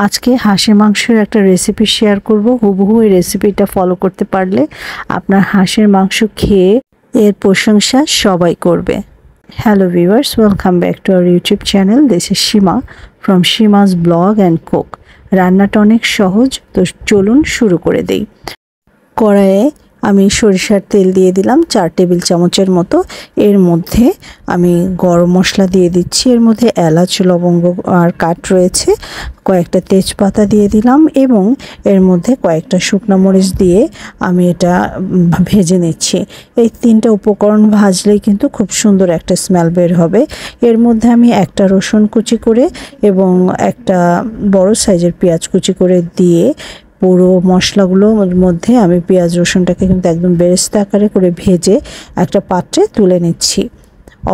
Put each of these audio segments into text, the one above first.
আজকে হাঁসের মাংসের একটা রেসিপি শেয়ার করব। হুবহু এই রেসিপিটা ফলো করতে পারলে আপনার হাঁসের মাংস খেয়ে এর প্রশংসা সবাই করবে। Hello viewers, welcome back to our YouTube channel. This is Seema from Seema's blog and cook. রান্নাটা অনেক সহজ, তো চলুন শুরু করে দেই। কড়াইয়ে আমি সরিষার তেল দিয়ে দিলাম 4 টেবিল চামচের মতো। এর মধ্যে আমি গরম মশলা দিয়ে দিচ্ছি। এর মধ্যে এলাচ, লবঙ্গ আর কাঠ রয়েছে। কয়েকটা তেজপাতা দিয়ে দিলাম এবং এর মধ্যে কয়েকটা শুকনো মরিচ দিয়ে আমি এটা ভেজে নিচ্ছি। এই 3টা উপকরণ ভাজলেই কিন্তু খুব সুন্দর একটা স্মেল বের হবে। এর মধ্যে আমি একটা রসুন কুচি করে এবং একটা বড় সাইজের পেঁয়াজ কুচি করে দিয়ে পুরো মশলাগুলোর মধ্যে আমি পেঁয়াজ রসুনটাকে কিন্তু একদম বেরেস্তা আকারে করে ভেজে একটা পাত্রে তুলে নিচ্ছি।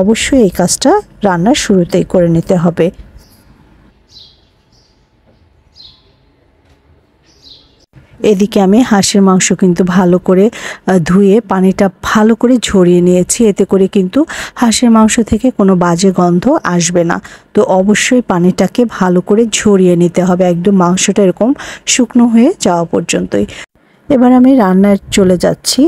অবশ্যই এই কাজটা রান্নার শুরুতেই করে নিতে হবে। এদিকে আমি হাঁসের মাংস কিন্তু ভালো করে ধুয়ে পানিটা ভালো করে ঝরিয়ে নিয়েছি। এতে করে কিন্তু হাঁসের মাংস থেকে কোনো বাজে গন্ধ আসবে না। তো অবশ্যই পানিটাকে ভালো করে ঝরিয়ে নিতে হবে, একদম মাংসটা এরকম শুকনো হয়ে যাওয়া পর্যন্তই। এবার আমি রান্নায় চলে যাচ্ছি।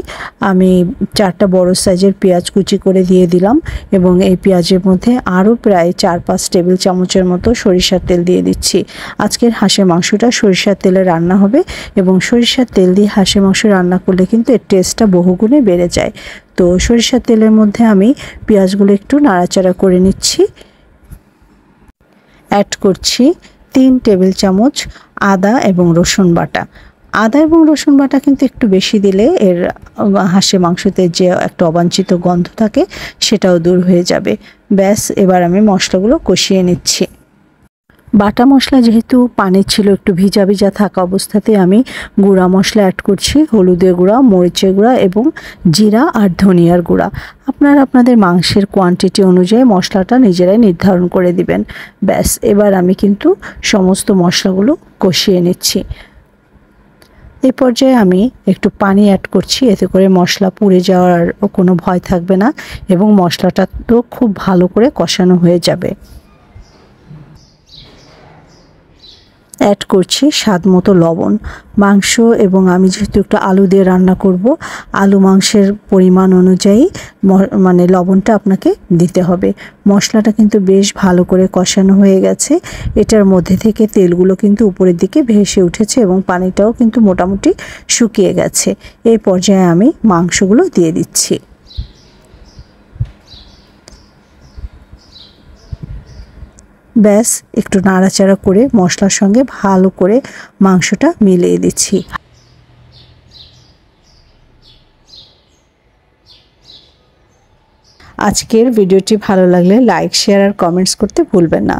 আমি 4টা বড় সাইজের পেঁয়াজ কুচি করে দিয়ে দিলাম এবং এই পেঁয়াজের মধ্যে আরও প্রায় 4-5 টেবিল চামচের মতো সরিষার তেল দিয়ে দিচ্ছি। আজকের হাঁসের মাংসটা সরিষার তেলে রান্না হবে এবং সরিষার তেল দিয়ে হাঁসের মাংস রান্না করলে কিন্তু এর টেস্টটা বহুগুণে বেড়ে যায়। তো সরিষার তেলের মধ্যে আমি পেঁয়াজগুলো একটু নাড়াচাড়া করে নিচ্ছি। অ্যাড করছি 3 টেবিল চামচ আদা এবং রসুন বাটা। আদা এবং রসুন বাটা কিন্তু একটু বেশি দিলে এর হাঁসের মাংসতে যে একটা অবাঞ্ছিত গন্ধ থাকে সেটাও দূর হয়ে যাবে। ব্যাস, এবার আমি মশলাগুলো কষিয়ে নিচ্ছি। বাটা মশলা যেহেতু পানি ছিল, একটু ভিজা ভিজা থাকা অবস্থাতে আমি গুঁড়া মশলা অ্যাড করছি। হলুদের গুঁড়া, মরিচের গুঁড়া এবং জিরা আর ধনিয়ার গুঁড়া। আপনারা আপনাদের মাংসের কোয়ান্টিটি অনুযায়ী মশলাটা নিজেরাই নির্ধারণ করে দিবেন। ব্যাস, এবার আমি কিন্তু সমস্ত মশলাগুলো কষিয়ে নিচ্ছি। এই পর্যায়ে আমি একটু পানি অ্যাড করছি, এতে করে মশলা পুড়ে যাওয়ার কোনো ভয় থাকবে না এবং মশলাটা তো খুব ভালো করে কষানো হয়ে যাবে। অ্যাড করছি স্বাদ মতো লবণ। মাংস এবং আমি যেহেতু একটু আলু দিয়ে রান্না করব, আলু মাংসের পরিমাণ অনুযায়ী মানে লবণটা আপনাকে দিতে হবে। মশলাটা কিন্তু বেশ ভালো করে কষানো হয়ে গেছে। এটার মধ্যে থেকে তেলগুলো কিন্তু উপরের দিকে ভেসে উঠেছে এবং পানিটাও কিন্তু মোটামুটি শুকিয়ে গেছে। এই পর্যায়ে আমি মাংসগুলো দিয়ে দিচ্ছি। ব্যাস, একটু নাড়াচাড়া করে মশলার সঙ্গে ভালো করে মাংসটা মিলিয়ে দিচ্ছি। আজকের ভিডিওটি ভালো লাগলে লাইক, শেয়ার আর কমেন্টস করতে ভুলবেন না।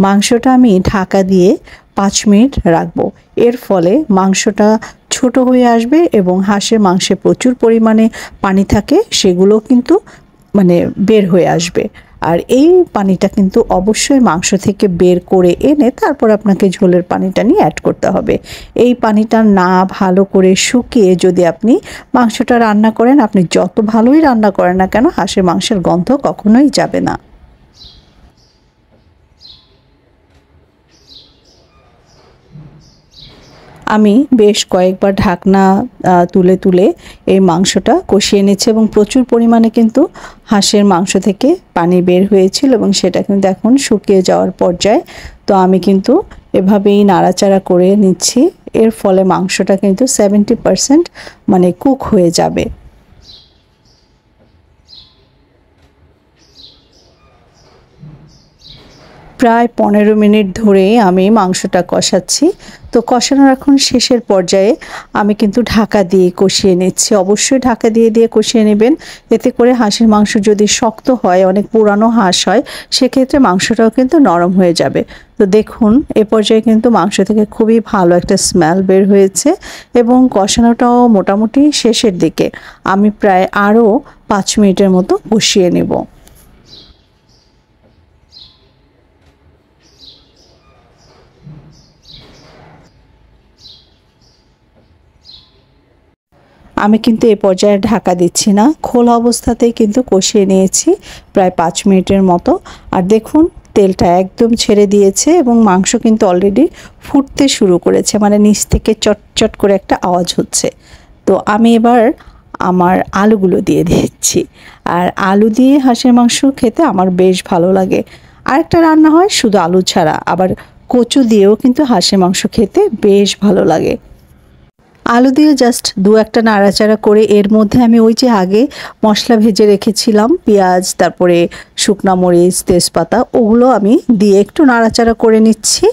মাংসটা আমি ঢাকা দিয়ে 5 মিনিট রাখবো। এর ফলে মাংসটা ছোট হয়ে আসবে এবং হাঁসের মাংসে প্রচুর পরিমাণে পানি থাকে, সেগুলো কিন্তু বের হয়ে আসবে। আর এই পানিটা কিন্তু অবশ্যই মাংস থেকে বের করে এনে তারপর আপনাকে ঝোলের পানিটা নিয়ে অ্যাড করতে হবে। এই পানিটা না ভালো করে শুকিয়ে যদি আপনি মাংসটা রান্না করেন, আপনি যত ভালোই রান্না করেন না কেন, হাঁসের মাংসের গন্ধ কখনোই যাবে না। আমি বেশ কয়েকবার ঢাকনা তুলে তুলে এই মাংসটা কষিয়ে নিচ্ছি এবং প্রচুর পরিমাণে কিন্তু হাঁসের মাংস থেকে পানি বের হয়েছিল এবং সেটা কিন্তু এখন শুকিয়ে যাওয়ার পর্যায়ে। তো আমি কিন্তু এভাবেই নাড়াচাড়া করে নিচ্ছি। এর ফলে মাংসটা কিন্তু 70% কুক হয়ে যাবে। প্রায় 15 মিনিট ধরে আমি মাংসটা কষাচ্ছি। তো কষানোর এখন শেষের পর্যায়ে আমি কিন্তু ঢাকা দিয়ে কষিয়ে নিচ্ছি। অবশ্যই ঢাকা দিয়ে কষিয়ে নেবেন। এতে করে হাঁসের মাংস যদি শক্ত হয়, অনেক পুরানো হাঁস হয়, সেক্ষেত্রে মাংসটাও কিন্তু নরম হয়ে যাবে। তো দেখুন, এ পর্যায়ে কিন্তু মাংস থেকে খুবই ভালো একটা স্মেল বের হয়েছে এবং কষানোটাও মোটামুটি শেষের দিকে। আমি প্রায় আরও 5 মিনিটের মতো কষিয়ে নেব। আমি কিন্তু এই পর্যায়ে ঢাকা দিচ্ছি না, খোলা অবস্থাতেই কিন্তু কষিয়ে নিয়েছি প্রায় 5 মিনিটের মতো। আর দেখুন, তেলটা একদম ছেড়ে দিয়েছে এবং মাংস কিন্তু অলরেডি ফুটতে শুরু করেছে, মানে নিচ থেকে চটচট করে একটা আওয়াজ হচ্ছে। তো আমি এবার আমার আলুগুলো দিয়ে দিচ্ছি। আর আলু দিয়ে হাঁসের মাংস খেতে আমার বেশ ভালো লাগে। আরেকটা রান্না হয় শুধু আলু ছাড়া, আবার কচু দিয়েও কিন্তু হাঁসের মাংস খেতে বেশ ভালো লাগে। আলু দিয়ে জাস্ট দু একটা নাড়াচাড়া করে এর মধ্যে আমি ওই যে আগে মশলা ভেজে রেখেছিলাম, পেঁয়াজ, তারপরে শুকনা মরিচ, তেজপাতা, ওগুলো আমি দিয়ে একটু নাড়াচাড়া করে নিচ্ছি।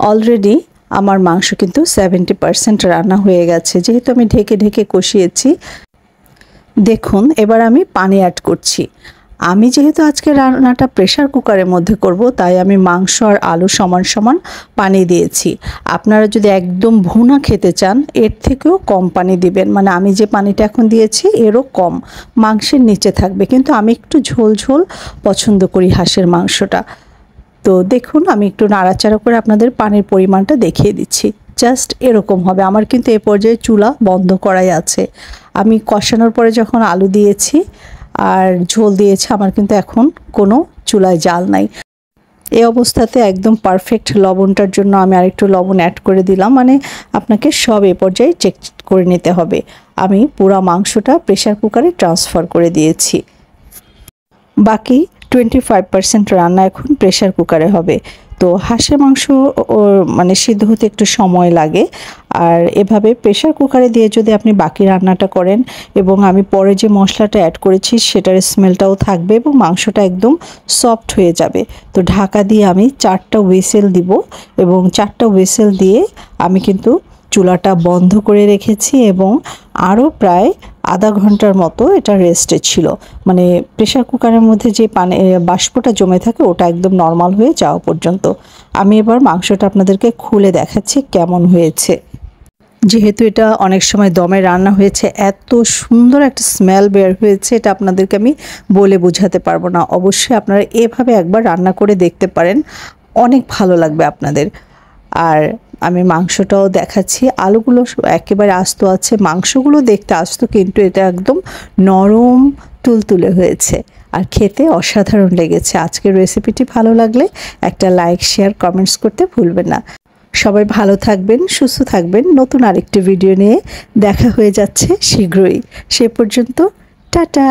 অলরেডি আমার মাংস কিন্তু 70% রান্না হয়ে গেছে, যেহেতু আমি ঢেকে ঢেকে কষিয়েছি। দেখুন এবার আমি পানি অ্যাড করছি। আমি যেহেতু আজকে রান্নাটা প্রেসার কুকারের মধ্যে করব, তাই আমি মাংস আর আলু সমান সমান পানি দিয়েছি। আপনারা যদি একদম ভুনা খেতে চান এর থেকেও কম পানি দিবেন, মানে আমি যে পানিটা এখন দিয়েছি এরও কম, মাংসের নিচে থাকবে। কিন্তু আমি একটু ঝোল ঝোল পছন্দ করি হাঁসের মাংসটা। তো দেখুন আমি একটু নাড়াচাড়া করে আপনাদের পানির পরিমাণটা দেখিয়ে দিচ্ছি। জাস্ট এরকম হবে। আমার কিন্তু এ পর্যায়ে চুলা বন্ধ করাই আছে। আমি কষানোর পরে যখন আলু দিয়েছি আর ঝোল দিয়েছি, আমার কিন্তু এখন কোনো চুলায় জাল নাই। এই অবস্থাতে একদম পারফেক্ট লবণটার জন্য আমি আরেকটু লবণ অ্যাড করে দিলাম, মানে আপনাকে সব এ পর্যায়ে চেক করে নিতে হবে। আমি পুরো মাংসটা প্রেসার কুকারে ট্রান্সফার করে দিয়েছি। বাকি 25% রান্না এখন প্রেসার কুকারে হবে। তো হাঁসের মাংস মানে সিদ্ধ হতে একটু সময় লাগে, আর এভাবে প্রেসার কুকারে দিয়ে যদি আপনি বাকি রান্নাটা করেন এবং আমি পরে যে মশলাটা অ্যাড করেছি সেটার স্মেলটাও থাকবে এবং মাংসটা একদম সফট হয়ে যাবে। তো ঢাকা দিয়ে আমি 4টা হুইসেল দিব এবং 4টা হুইসেল দিয়ে আমি কিন্তু চুলাটা বন্ধ করে রেখেছি এবং আরও প্রায় আধা ঘন্টার মতো এটা রেস্টে ছিল। মানে প্রেসার কুকারের মধ্যে যে পানি বাষ্পটা জমে থাকে ওটা একদম নর্মাল হয়ে যাওয়া পর্যন্ত। আমি এবার মাংসটা আপনাদেরকে খুলে দেখাচ্ছি কেমন হয়েছে। যেহেতু এটা অনেক সময় দমে রান্না হয়েছে, এত সুন্দর একটা স্মেল বের হয়েছে, এটা আপনাদেরকে আমি বলে বোঝাতে পারবো না। অবশ্যই আপনারা এভাবে একবার রান্না করে দেখতে পারেন, অনেক ভালো লাগবে আপনাদের। আর আমি মাংসটাও দেখাচ্ছি, আলুগুলো একেবারে আস্ত আছে, মাংসগুলো দেখতে আস্ত, কিন্তু এটা একদম নরম তুলতুলে হয়েছে আর খেতে অসাধারণ লেগেছে। আজকের রেসিপিটি ভালো লাগলে একটা লাইক, শেয়ার, কমেন্টস করতে ভুলবেন না। সবাই ভালো থাকবেন, সুস্থ থাকবেন। নতুন আরেকটি ভিডিও নিয়ে দেখা হয়ে যাচ্ছে শীঘ্রই। সে পর্যন্ত টাটা।